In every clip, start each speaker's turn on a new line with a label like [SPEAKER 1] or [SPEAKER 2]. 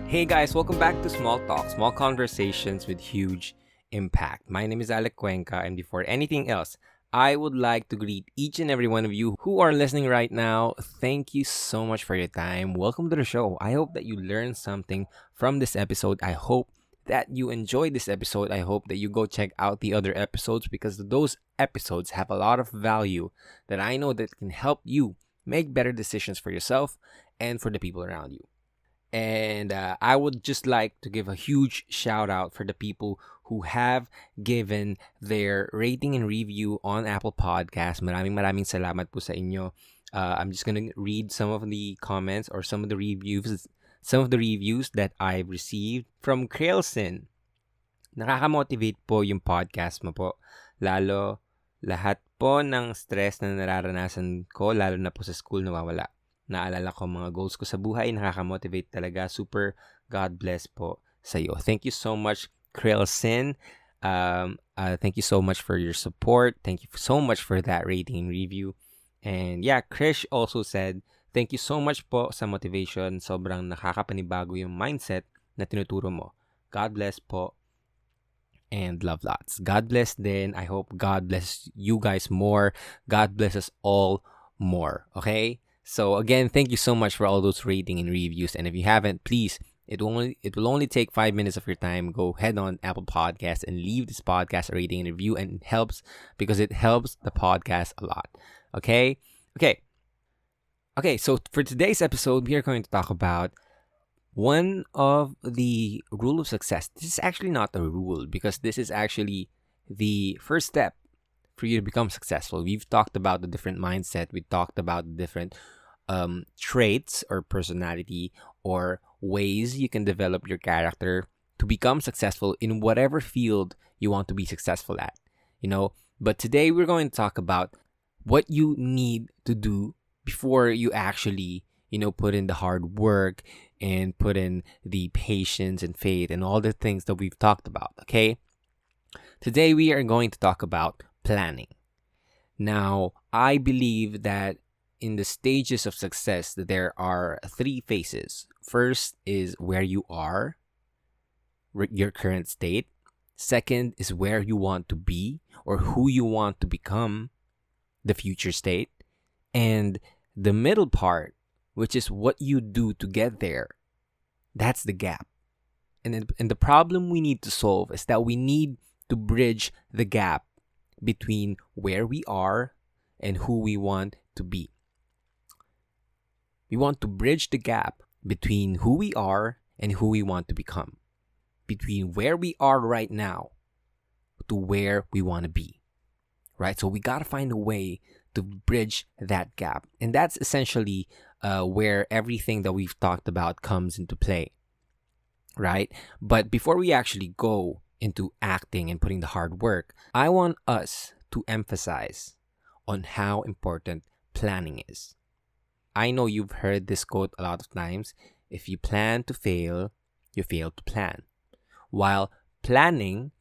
[SPEAKER 1] Hey guys, welcome back to Small Talk, small conversations with huge impact. My name is Alec Cuenca, and before anything else, I would like to greet each and every one of you who are listening right now. Thank you so much for your time. Welcome to the show. I hope that you learned something from this episode. I hope that you enjoyed this episode. I hope that you go check out the other episodes because those episodes have a lot of value that I know that can help you make better decisions for yourself and for the people around you. And I would just like to give a huge shout out for the people who have given their rating and review on Apple Podcasts. Maraming salamat po sa inyo. I'm just gonna read some of the comments or some of the reviews that I've received from Krailson. Nakaka-motivate po yung podcast mo po. Lalo lahat po ng stress na nararanasan ko, lalo na po sa school, nawawala. Naalala ko mga goals ko sa buhay, nakaka-motivate talaga. Super God bless po sa iyo. Thank you so much, Krailson. Thank you so much for your support. Thank you so much for that rating and review. And yeah, Krish also said, thank you so much po sa motivation. Sobrang nakakapanibago yung mindset na tinuturo mo. God bless po. And love lots. God bless din. I hope God bless you guys more. God bless us all more. Okay? So again, thank you so much for all those rating and reviews. And if you haven't, please, it will only take 5 minutes of your time. Go head on Apple Podcasts and leave this podcast a rating and review, and it helps because it helps the podcast a lot. Okay. So for today's episode, we are going to talk about one of the rule of success. This is actually not a rule because this is actually the first step for you to become successful. We've talked about the different mindset. We talked about the different traits or personality or ways you can develop your character to become successful in whatever field you want to be successful at, but today we're going to talk about what you need to do before you actually put in the hard work and put in the patience and faith and all the things that we've talked about. Okay, today we are going to talk about planning. Now, I believe that in the stages of success, there are 3 phases. First is where you are, your current state. Second is where you want to be or who you want to become, the future state. And the middle part, which is what you do to get there, that's the gap. And the problem we need to solve is that we need to bridge the gap between where we are and who we want to be. We want to bridge the gap between who we are and who we want to become, between where we are right now to where we want to be, right? So we got to find a way to bridge that gap. And that's essentially where everything that we've talked about comes into play, right? But before we actually go into acting and putting the hard work, I want us to emphasize on how important planning is. I know you've heard this quote a lot of times. If you plan to fail, you fail to plan. While planning,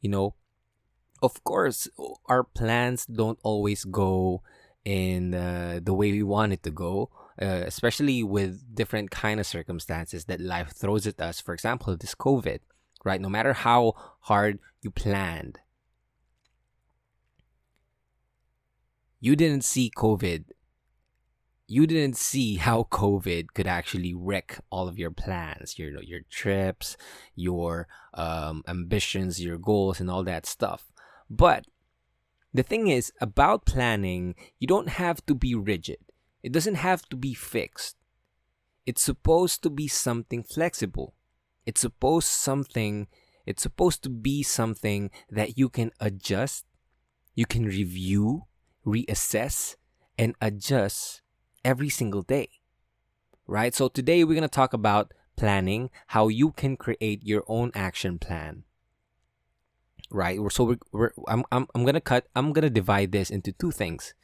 [SPEAKER 1] of course, our plans don't always go in the way we want it to go, especially with different kind of circumstances that life throws at us. For example, this COVID, right? No matter how hard you planned, you didn't see COVID. You didn't see how COVID could actually wreck all of your plans, your trips, your ambitions, your goals, and all that stuff. But the thing is, about planning, you don't have to be rigid. It doesn't have to be fixed. It's supposed to be something flexible. It's supposed to be something that you can adjust, you can review, reassess, and adjust every single day, right? So today we're going to talk about planning, how you can create your own action plan, right? So I'm gonna divide this into 2 things.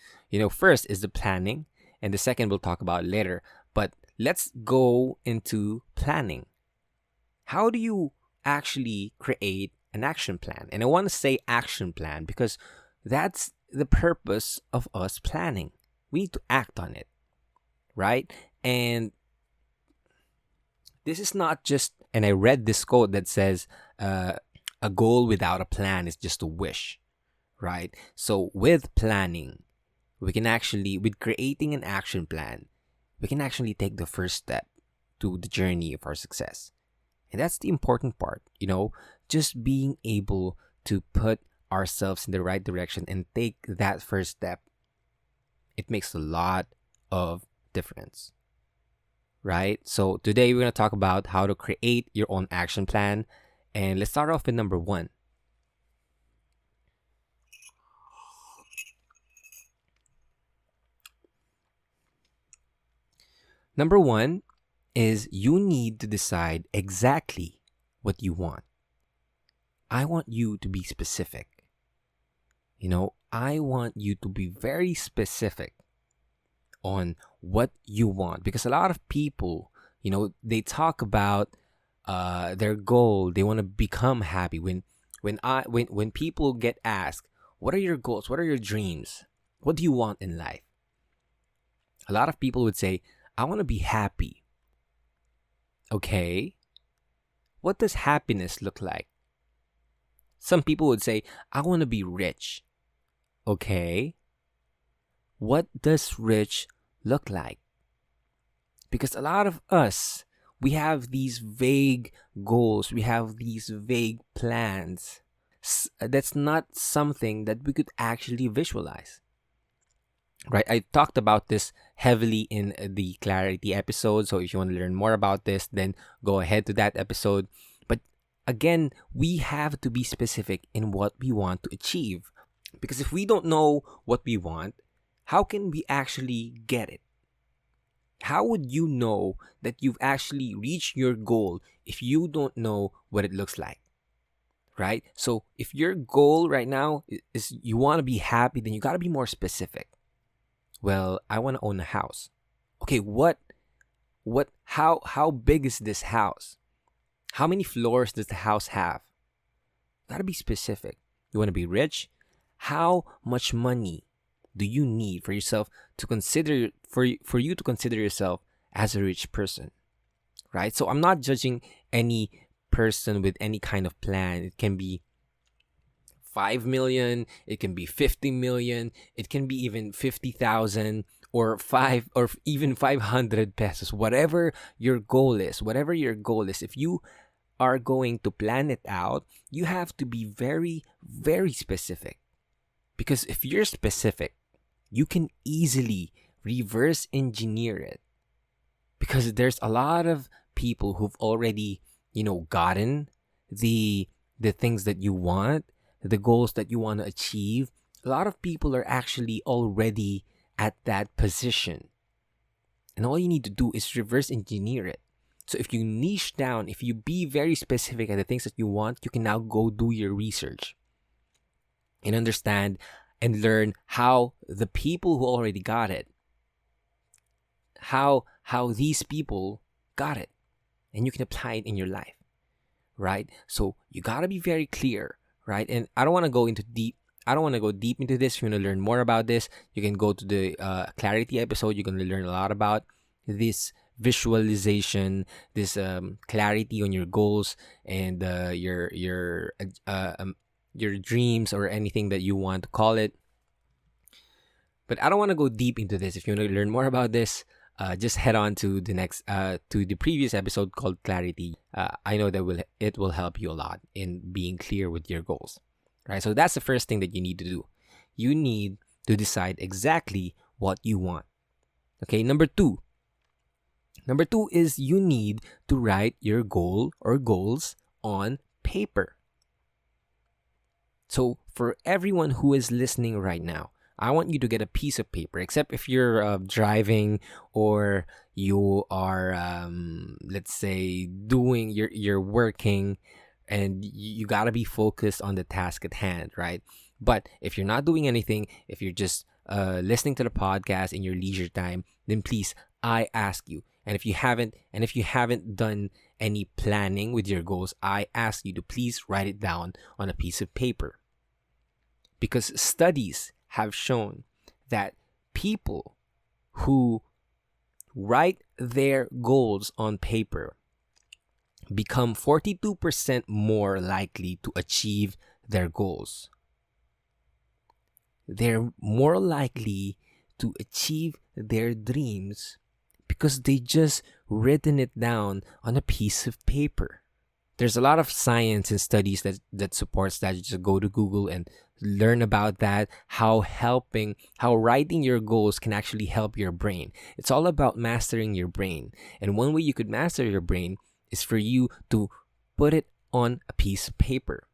[SPEAKER 1] First is the planning, and the second we'll talk about later. But let's go into planning. How do you actually create an action plan? And I want to say action plan because that's the purpose of us planning. We need to act on it, right? And This is not just, and I read this quote that says, a goal without a plan is just a wish, right? So with planning, we can actually, with creating an action plan, we can actually take the first step to the journey of our success. And that's the important part, just being able to put ourselves in the right direction and take that first step. It makes a lot of difference, right? So today we're going to talk about how to create your own action plan. And let's start off with number one. Number one is you need to decide exactly what you want. I want you to be specific. I want you to be very specific on what you want, because a lot of people, they talk about their goal. They want to become happy. When people get asked, what are your goals? What are your dreams? What do you want in life? A lot of people would say, I want to be happy. Okay. What does happiness look like? Some people would say, I want to be rich. Okay. What does rich look like? Because a lot of us, we have these vague goals. We have these vague plans. That's not something that we could actually visualize. Right? I talked about this heavily in the clarity episode. So if you want to learn more about this, then go ahead to that episode. But again, we have to be specific in what we want to achieve. Because if we don't know what we want, how can we actually get it? How would you know that you've actually reached your goal if you don't know what it looks like? Right? So if your goal right now is you want to be happy, then you got to be more specific. Well, I want to own a house. Okay, how big is this house? How many floors does the house have? Gotta be specific. You want to be rich? How much money do you need for yourself to consider, for you to consider yourself as a rich person? Right? So I'm not judging any person with any kind of plan. It can be 5 million, it can be 50 million, it can be even 50,000 or even 500 pesos. Whatever your goal is, if you are going to plan it out, you have to be very, very specific. Because if you're specific, you can easily reverse engineer it. Because there's a lot of people who've already, gotten the things that you want, the goals that you want to achieve. A lot of people are actually already at that position. And all you need to do is reverse engineer it. So if you niche down, if you be very specific at the things that you want, you can now go do your research and understand and learn how the people who already got it, how these people got it, and you can apply it in your life, right? So you got to be very clear, right? And I don't want to go deep into this. If you want to learn more about this, you can go to the clarity episode. You're going to learn a lot about this visualization, this clarity on your goals and your dreams, or anything that you want to call it. But I don't want to go deep into this. If you want to learn more about this, just head on to the previous episode called Clarity. I know that it will help you a lot in being clear with your goals, right? So that's the first thing that you need to do. You need to decide exactly what you want. Okay, number two is you need to write your goal or goals on paper. So for everyone who is listening right now, I want you to get a piece of paper, except if you're driving or you are, let's say, you're working and you got to be focused on the task at hand, right? But if you're not doing anything, if you're just listening to the podcast in your leisure time, then please, I ask you, and if you haven't done any planning with your goals, I ask you to please write it down on a piece of paper. Because studies have shown that people who write their goals on paper become 42% more likely to achieve their goals. They're more likely to achieve their dreams because they just written it down on a piece of paper. There's a lot of science and studies that supports that. You just go to Google and learn about that, how writing your goals can actually help your brain. It's all about mastering your brain. And one way you could master your brain is for you to put it on a piece of paper.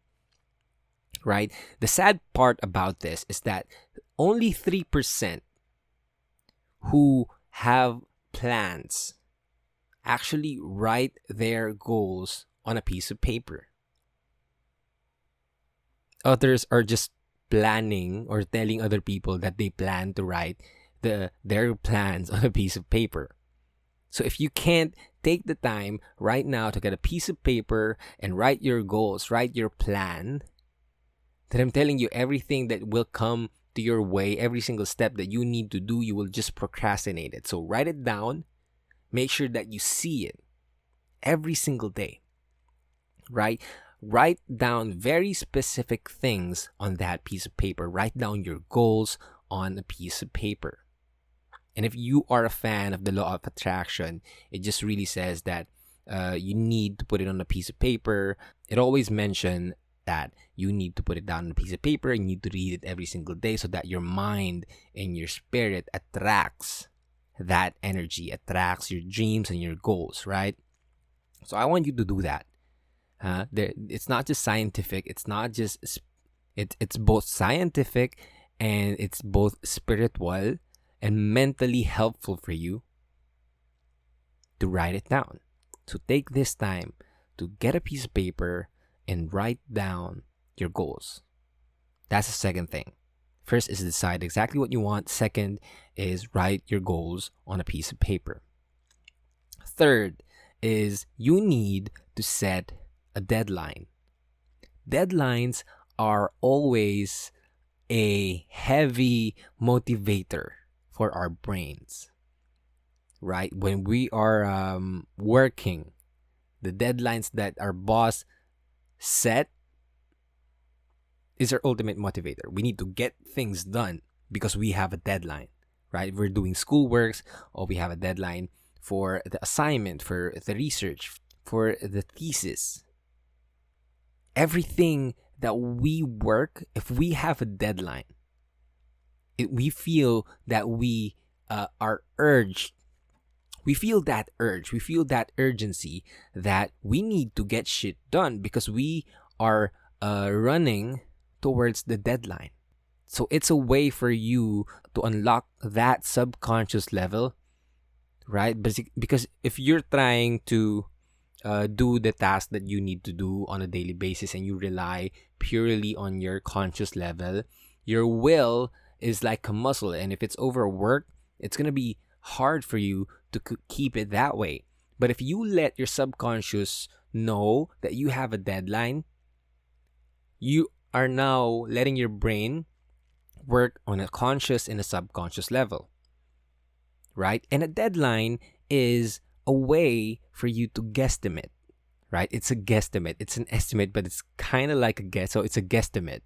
[SPEAKER 1] Right? The sad part about this is that only 3% who have plans actually write their goals on a piece of paper. Others are just planning or telling other people that they plan to write their plans on a piece of paper. So if you can't take the time right now to get a piece of paper and write your goals, write your plan, then I'm telling you, everything that will come to your way, every single step that you need to do, you will just procrastinate it. So write it down. Make sure that you see it every single day, right? Write down very specific things on that piece of paper. Write down your goals on a piece of paper. And if you are a fan of the law of attraction, it just really says that you need to put it on a piece of paper. It always mentions that you need to put it down on a piece of paper and you need to read it every single day so that your mind and your spirit attracts that energy, attracts your dreams and your goals, right? So I want you to do that. It's not just scientific. It's not just, it's both scientific and it's both spiritual and mentally helpful for you to write it down. So take this time to get a piece of paper and write down your goals. That's the second thing. First is decide exactly what you want. Second is write your goals on a piece of paper. Third is you need to set a deadline. Deadlines are always a heavy motivator for our brains, right? When we are working, the deadlines that our boss set is our ultimate motivator. We need to get things done because we have a deadline, right? We're doing schoolworks or we have a deadline for the assignment, for the research, for the thesis. Everything that we work, if we have a deadline, we feel that we are urged. We feel that urge. We feel that urgency that we need to get shit done because we are running towards the deadline. So it's a way for you to unlock that subconscious level, right? Because if you're trying to do the task that you need to do on a daily basis and you rely purely on your conscious level, your will is like a muscle. And if it's overworked, it's going to be hard for you to keep it that way. But if you let your subconscious know that you have a deadline, you are now letting your brain work on a conscious and a subconscious level, right? And a deadline is a way for you to guesstimate, right? It's a guesstimate. It's an estimate, but it's kind of like a guess. So it's a guesstimate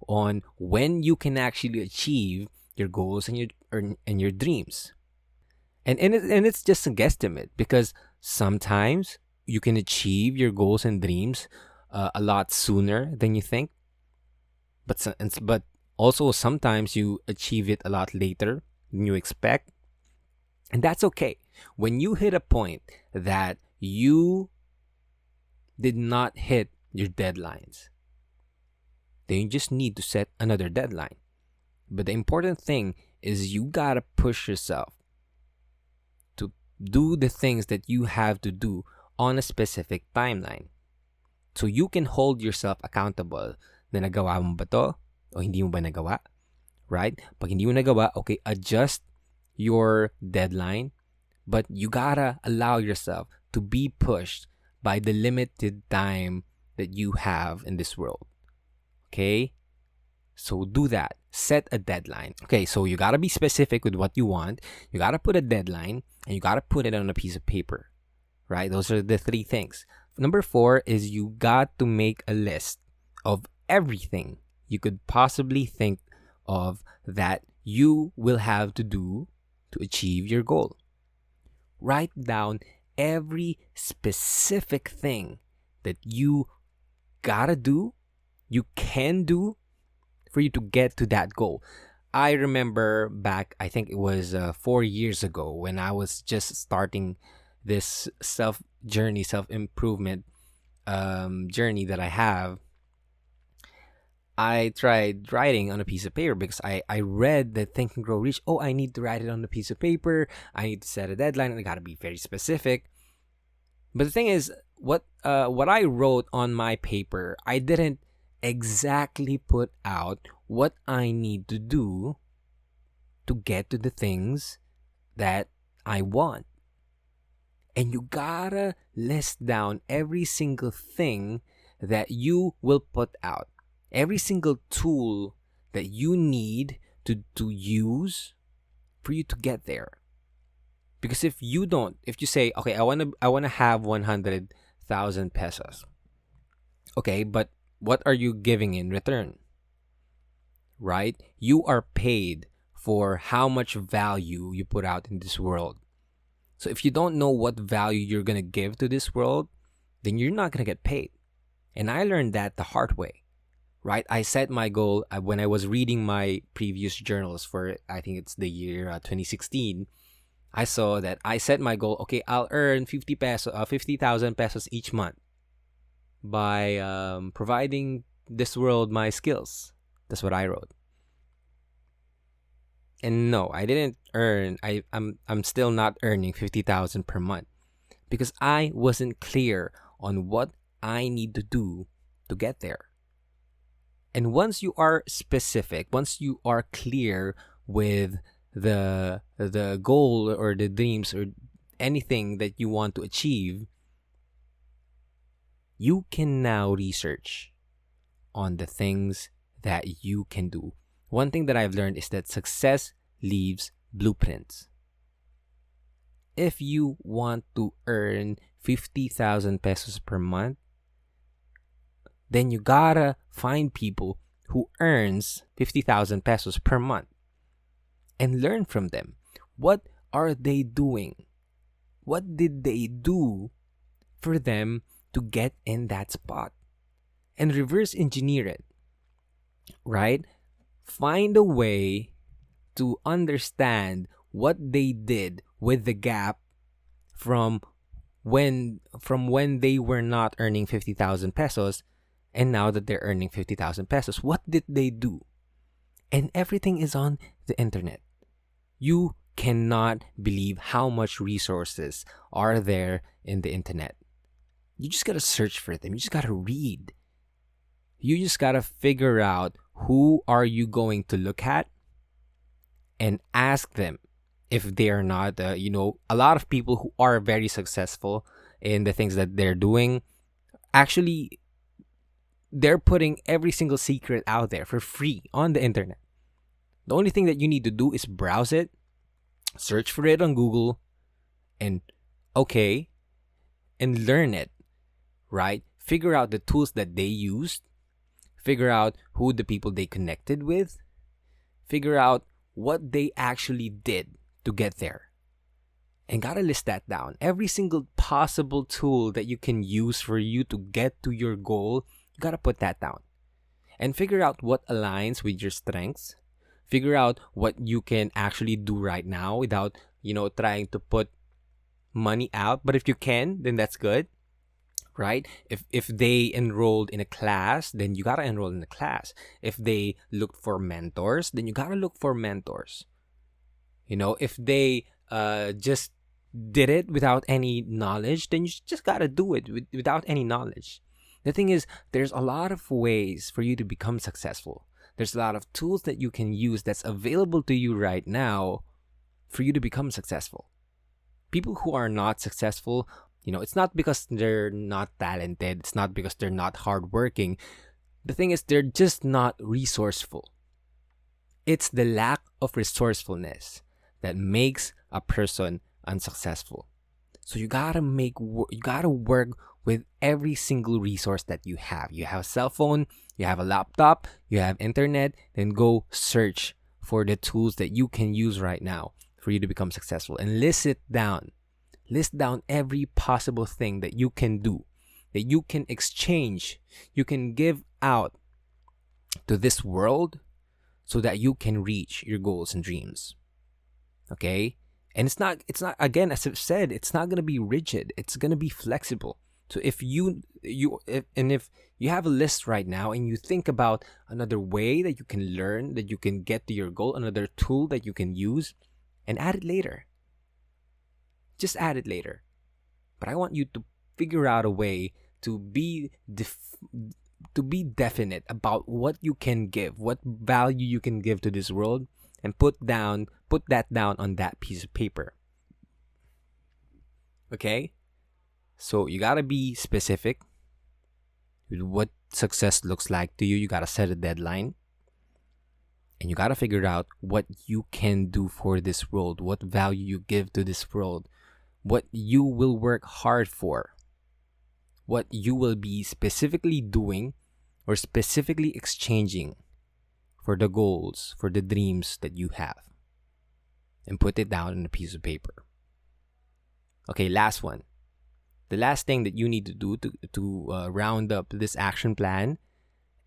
[SPEAKER 1] on when you can actually achieve your goals and your dreams. And it's just a guesstimate because sometimes you can achieve your goals and dreams a lot sooner than you think. But also sometimes you achieve it a lot later than you expect. And that's okay. When you hit a point that you did not hit your deadlines, then you just need to set another deadline. But the important thing is you gotta push yourself to do the things that you have to do on a specific timeline. So you can hold yourself accountable na nagawa mo ba to o hindi mo ba nagawa, right? Pag hindi mo nagawa, okay, adjust your deadline, but you gotta allow yourself to be pushed by the limited time that you have in this world, okay? So do that. Set a deadline. Okay, so you gotta be specific with what you want. You gotta put a deadline, and you gotta put it on a piece of paper, right? Those are the three things. Number 4 is you got to make a list of everything you could possibly think of that you will have to do to achieve your goal. Write down every specific thing that you gotta do, you can do for you to get to that goal. I remember back, I think it was 4 years ago, when I was just starting this self improvement journey that I have. I tried writing on a piece of paper because I read that Think and Grow Rich. Oh, I need to write it on a piece of paper. I need to set a deadline, and I gotta be very specific. But the thing is, what I wrote on my paper, I didn't exactly put out what I need to do to get to the things that I want. And you gotta list down every single thing that you will put out, every single tool that you need to use for you to get there. Because if you say, okay, I wanna have 100,000 pesos. Okay, but what are you giving in return? Right? You are paid for how much value you put out in this world. So if you don't know what value you're gonna give to this world, then you're not gonna get paid. And I learned that the hard way. Right? I set my goal when I was reading my previous journals for, I think it's the year 2016. I saw that I set my goal, okay, I'll earn 50,000 pesos each month by providing this world my skills. That's what I wrote. And no, I didn't earn. I'm still not earning 50,000 per month because I wasn't clear on what I need to do to get there. And once you are specific, once you are clear with the goal or the dreams or anything that you want to achieve, you can now research on the things that you can do. One thing that I've learned is that success leaves blueprints. If you want to earn 50,000 pesos per month, then you gotta find people who earns 50,000 pesos per month and learn from them. What are they doing? What did they do for them to get in that spot? And reverse engineer it, right? Find a way to understand what they did with the gap from when they were not earning 50,000 pesos and now that they're earning 50,000 pesos. What did they do? And everything is on the internet. You cannot believe how much resources are there in the internet. You just gotta search for them. You just gotta read. You just gotta figure out who are you going to look at and ask them if they are not, a lot of people who are very successful in the things that they're doing, actually, they're putting every single secret out there for free on the internet. The only thing that you need to do is browse it, search for it on Google, and learn it, right? Figure out the tools that they used, figure out who the people they connected with, figure out what they actually did to get there. And gotta list that down. Every single possible tool that you can use for you to get to your goal, you gotta put that down. And figure out what aligns with your strengths. Figure out what you can actually do right now without, trying to put money out. But if you can, then that's good, right? If they enrolled in a class, then you gotta enroll in a class. If they looked for mentors, then you gotta look for mentors. If they just did it without any knowledge, then you just gotta do it without any knowledge. The thing is, there's a lot of ways for you to become successful. There's a lot of tools that you can use that's available to you right now for you to become successful. People who are not successful, it's not because they're not talented. It's not because they're not hardworking. The thing is, they're just not resourceful. It's the lack of resourcefulness that makes a person unsuccessful. So you gotta work with every single resource that you have. You have a cell phone, you have a laptop, you have internet, then go search for the tools that you can use right now for you to become successful, and list it down. List down every possible thing that you can do, that you can exchange, you can give out to this world so that you can reach your goals and dreams. Okay? And it's not again, as I've said, it's not going to be rigid. It's going to be flexible. So if you have a list right now and you think about another way that you can learn, that you can get to your goal, another tool that you can use, and add it later. Just add it later. But I want you to figure out a way to be definite about what you can give, what value you can give to this world, and put that down on that piece of paper. Okay? So you gotta be specific with what success looks like to you. You gotta set a deadline. And you gotta figure out what you can do for this world, what value you give to this world, what you will work hard for, what you will be specifically doing or specifically exchanging for the goals, for the dreams that you have. And put it down on a piece of paper. Okay, last one. The last thing that you need to do to round up this action plan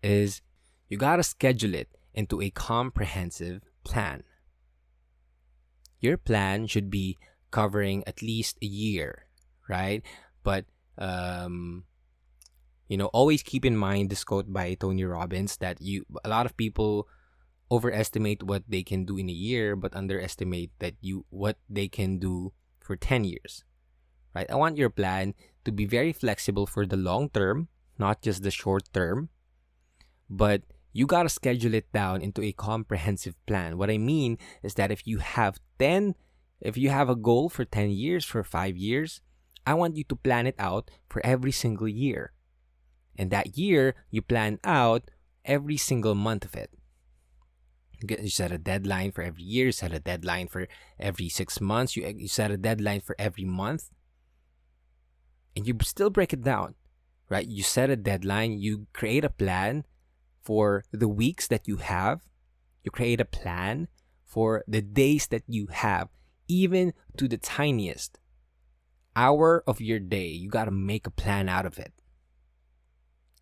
[SPEAKER 1] is you gotta schedule it into a comprehensive plan. Your plan should be covering at least a year, right? But always keep in mind this quote by Tony Robbins that a lot of people overestimate what they can do in a year, but underestimate what they can do for 10 years. Right? I want your plan to be very flexible for the long term, not just the short term, but you got to schedule it down into a comprehensive plan. What I mean is that if you have a goal for 10 years, for 5 years, I want you to plan it out for every single year. And that year, you plan out every single month of it. You set a deadline for every year, you set a deadline for every 6 months, you set a deadline for every month. And you still break it down, right? You set a deadline, you create a plan for the weeks that you have, you create a plan for the days that you have, even to the tiniest hour of your day. You got to make a plan out of it.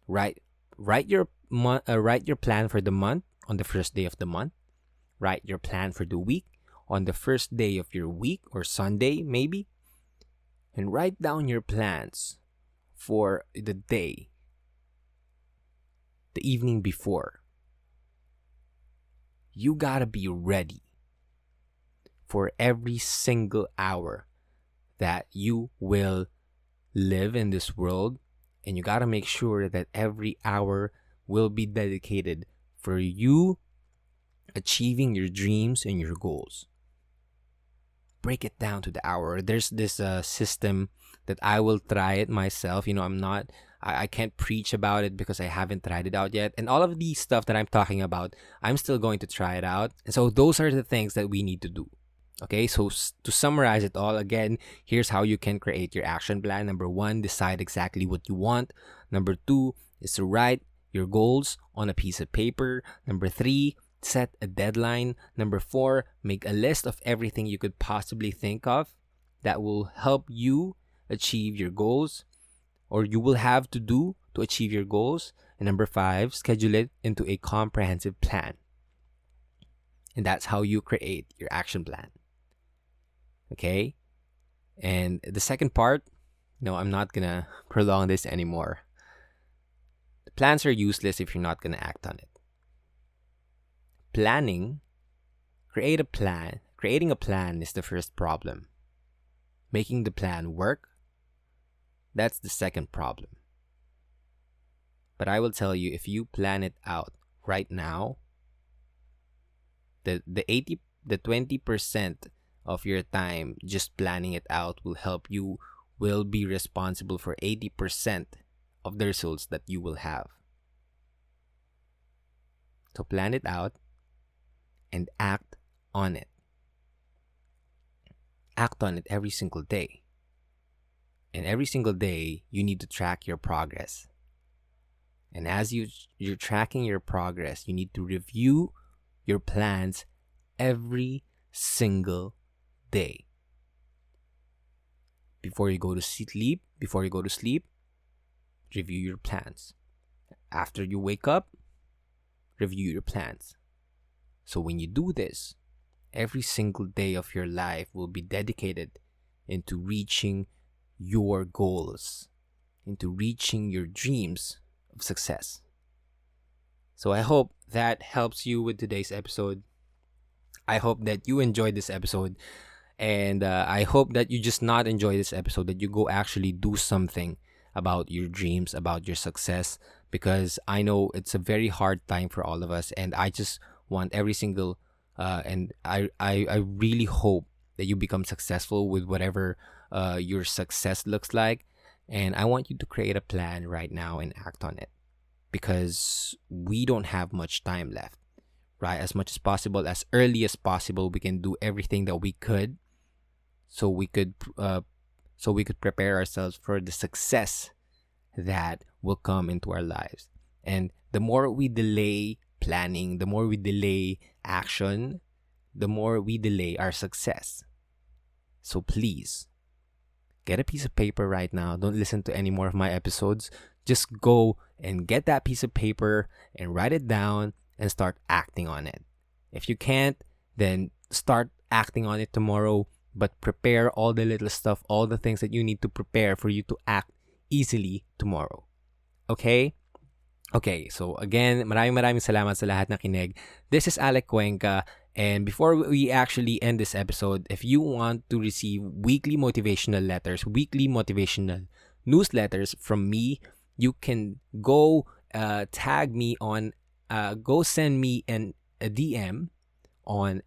[SPEAKER 1] Right? Write your plan for the month on the first day of the month. Write your plan for the week on the first day of your week, or Sunday maybe. And write down your plans for the day, the evening before. You gotta be ready for every single hour that you will live in this world. And you gotta make sure that every hour will be dedicated for you achieving your dreams and your goals. Break it down to the hour. There's this system that I will try it myself. I can't preach about it because I haven't tried it out yet. And all of these stuff that I'm talking about, I'm still going to try it out. And so those are the things that we need to do. Okay, so to summarize it all, again, here's how you can create your action plan. Number 1, decide exactly what you want. Number 2 is to write your goals on a piece of paper. Number 3, set a deadline. Number 4, make a list of everything you could possibly think of that will help you achieve your goals, or you will have to do to achieve your goals. And number 5, schedule it into a comprehensive plan. And that's how you create your action plan. Okay? And the second part, no, I'm not gonna prolong this anymore. The plans are useless if you're not gonna act on it. Creating a plan is the first problem. Making the plan work, that's the second problem. But I will tell you, if you plan it out right now, the 20% of your time just planning it out will be responsible for 80% of the results that you will have. So plan it out and act on it. Act on it every single day. And every single day, you need to track your progress. And as you're tracking your progress, you need to review your plans every single day. Before you go to sleep, review your plans. After you wake up, review your plans. So when you do this, every single day of your life will be dedicated into reaching your goals, into reaching your dreams of success. So I hope that helps you with today's episode. I hope that you enjoyed this episode. And I hope that you just not enjoy this episode, that you go actually do something about your dreams, about your success, because I know it's a very hard time for all of us. And I just want every single, and I really hope that you become successful with whatever your success looks like. And I want you to create a plan right now and act on it, because we don't have much time left, right? As much as possible, as early as possible, we can do everything that we could, so we could prepare ourselves for the success that will come into our lives. And the more we delay planning, the more we delay action, the more we delay our success. So please, get a piece of paper right now. Don't listen to any more of my episodes. Just go and get that piece of paper and write it down and start acting on it. If you can't, then start acting on it tomorrow. But prepare all the little stuff, all the things that you need to prepare for you to act easily tomorrow. Okay? Okay, so again, maraming salamat sa lahat na kinig. This is Alec Cuenca. And before we actually end this episode, if you want to receive weekly motivational letters, weekly motivational newsletters from me, you can go tag me on, go send me a DM on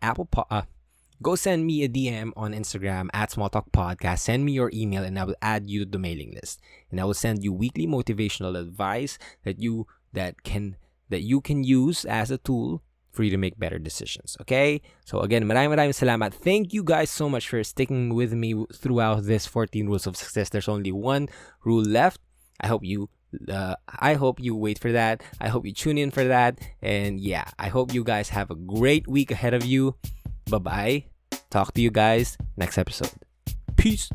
[SPEAKER 1] go send me a DM on Instagram at Small Talk Podcast. Send me your email and I will add you to the mailing list. And I will send you weekly motivational advice that you can use as a tool for you to make better decisions. Okay? So again, maraming salamat. Thank you guys so much for sticking with me throughout this 14 rules of success. There's only one rule left. I hope you wait for that. I hope you tune in for that. And yeah, I hope you guys have a great week ahead of you. Bye-bye. Talk to you guys next episode. Peace.